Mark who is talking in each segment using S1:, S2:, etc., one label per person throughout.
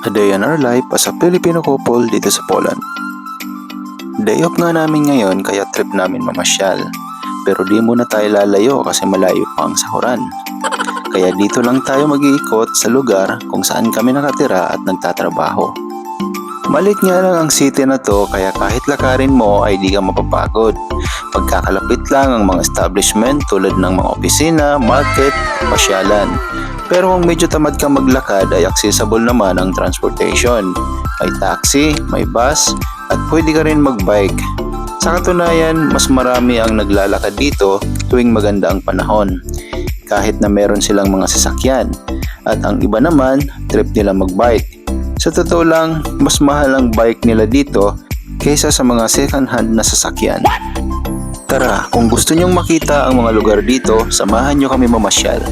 S1: A day in our life as a Filipino couple dito sa Poland. Day off nga namin ngayon kaya trip namin mamasyal. Pero di muna tayo lalayo kasi malayo pa ang sahuran. Kaya dito lang tayo mag-iikot sa lugar kung saan kami nakatira at nagtatrabaho. Maliit nga lang ang city na to kaya kahit lakarin mo ay di ka mapapagod. Pagkakalapit lang ang mga establishment tulad ng mga opisina, market, pasyalan. Pero kung medyo tamad kang maglakad ay accessible naman ang transportation. May taxi, may bus, at pwede ka rin magbike. Sa katunayan, mas marami ang naglalakad dito tuwing maganda ang panahon. Kahit na meron silang mga sasakyan. At ang iba naman, trip nila magbike. Sa totoo lang, mas mahal ang bike nila dito kaysa sa mga second hand na sasakyan. Tara, kung gusto nyong makita ang mga lugar dito, samahan nyo kami mamasyal.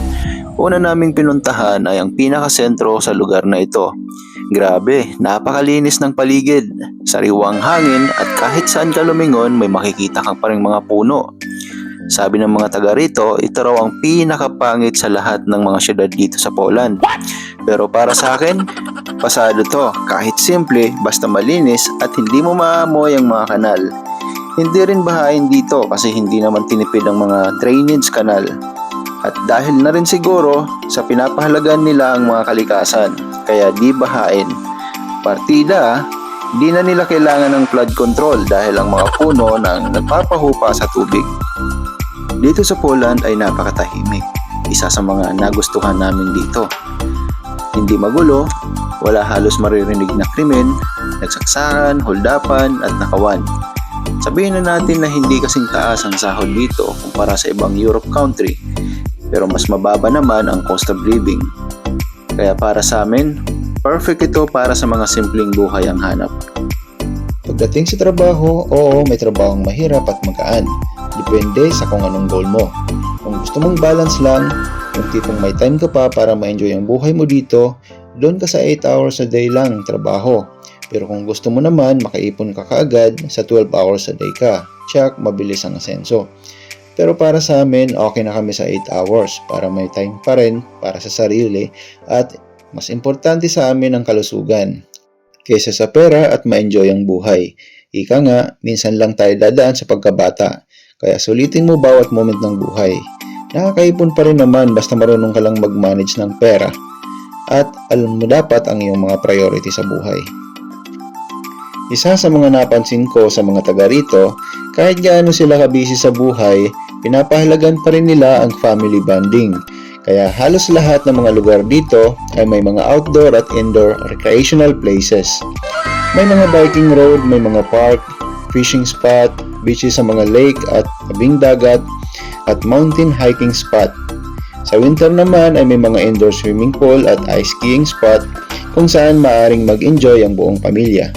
S1: Una naming pinuntahan ay ang pinakasentro sa lugar na ito. Grabe, napakalinis ng paligid, sariwang hangin at kahit saan ka lumingon may makikita kang pa ring mga puno. Sabi ng mga taga rito, ito raw ang pinakapangit sa lahat ng mga syudad dito sa Poland. Pero para sa akin, pasado to, kahit simple, basta malinis at hindi mo maamoy ang mga kanal. Hindi rin bahain dito kasi hindi naman tinipid ang mga drainage canal. At dahil na rin siguro sa pinapahalagan nila ang mga kalikasan, kaya di bahain. Partida, di na nila kailangan ng flood control dahil ang mga puno nang nagpapahupa sa tubig. Dito sa Poland ay napakatahimik. Isa sa mga nagustuhan namin dito. Hindi magulo, wala halos maririnig na krimen, nagsaksakan, holdapan at nakawan. Sabihin na natin na hindi kasing taas ang sahod dito kumpara sa ibang Europe country, pero mas mababa naman ang cost of living. Kaya para sa amin, perfect ito para sa mga simpleng buhay ang hanap. Pagdating sa trabaho, oo, may trabahong mahirap at magaan. Depende sa kung anong goal mo. Kung gusto mong balance lang, yung tipong may time ka pa para ma-enjoy ang buhay mo dito, doon ka sa 8 hours a day lang trabaho. Pero kung gusto mo naman, makaipon ka kaagad sa 12 hours a day ka. Check, mabilis ang asenso. Pero para sa amin, okay na kami sa 8 hours para may time pa rin para sa sarili at mas importante sa amin ang kalusugan kaysa sa pera at ma-enjoy ang buhay. Ika nga, minsan lang tayo dadaan sa pagkabata. Kaya sulitin mo bawat moment ng buhay. Nakakaipon pa rin naman basta marunong ka lang mag-manage ng pera. At alam mo dapat ang iyong mga priority sa buhay. Isa sa mga napansin ko sa mga taga rito, kahit gaano sila kabisi sa buhay, pinapahalagan pa rin nila ang family bonding. Kaya halos lahat ng mga lugar dito ay may mga outdoor at indoor recreational places. May mga biking road, may mga park, fishing spot, beaches sa mga lake at tabing dagat, at mountain hiking spot. Sa winter naman ay may mga indoor swimming pool at ice skiing spot kung saan maaring mag-enjoy ang buong pamilya.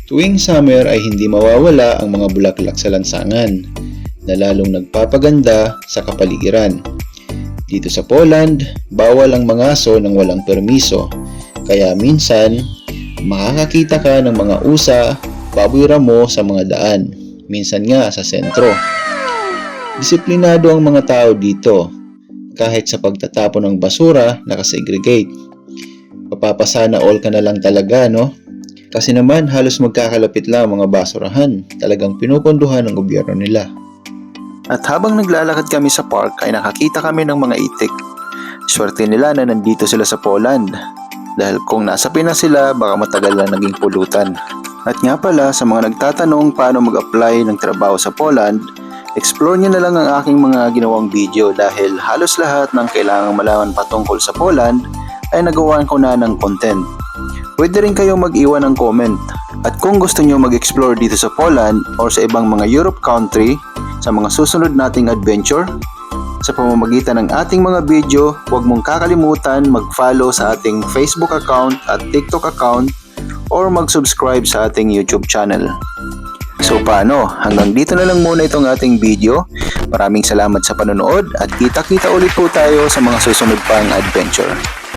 S1: Tuwing summer ay hindi mawawala ang mga bulaklak sa lansangan na lalong nagpapaganda sa kapaligiran. Dito sa Poland, bawal ang mangaso ng walang permiso, kaya minsan makakakita ka ng mga usa, baboy ramo sa mga daan, minsan nga sa sentro. Disiplinado ang mga tao dito, kahit sa pagtatapon ng basura, nakasegregate. Papapasana all ka na lang talaga, no? Kasi naman halos magkakalapit lang ang mga basurahan, talagang pinupondohan ng gobyerno nila. At habang naglalakad kami sa park ay nakakita kami ng mga itik. Swerte nila na nandito sila sa Poland. Dahil kung nasa Pinas sila, baka matagal na naging pulutan. At nga pala, sa mga nagtatanong paano mag-apply ng trabaho sa Poland, explore nyo na lang ang aking mga ginawang video dahil halos lahat ng kailangang malaman patungkol sa Poland ay nagawaan ko na ng content. Pwede rin kayo mag-iwan ng comment. At kung gusto nyo mag-explore dito sa Poland or sa ibang mga Europe country, sa mga susunod nating adventure, sa pamamagitan ng ating mga video, huwag mong kakalimutan mag-follow sa ating Facebook account at TikTok account or mag-subscribe sa ating YouTube channel. So paano? Hanggang dito na lang muna itong ating video. Maraming salamat sa panonood at kita-kita ulit po tayo sa mga susunod pang adventure.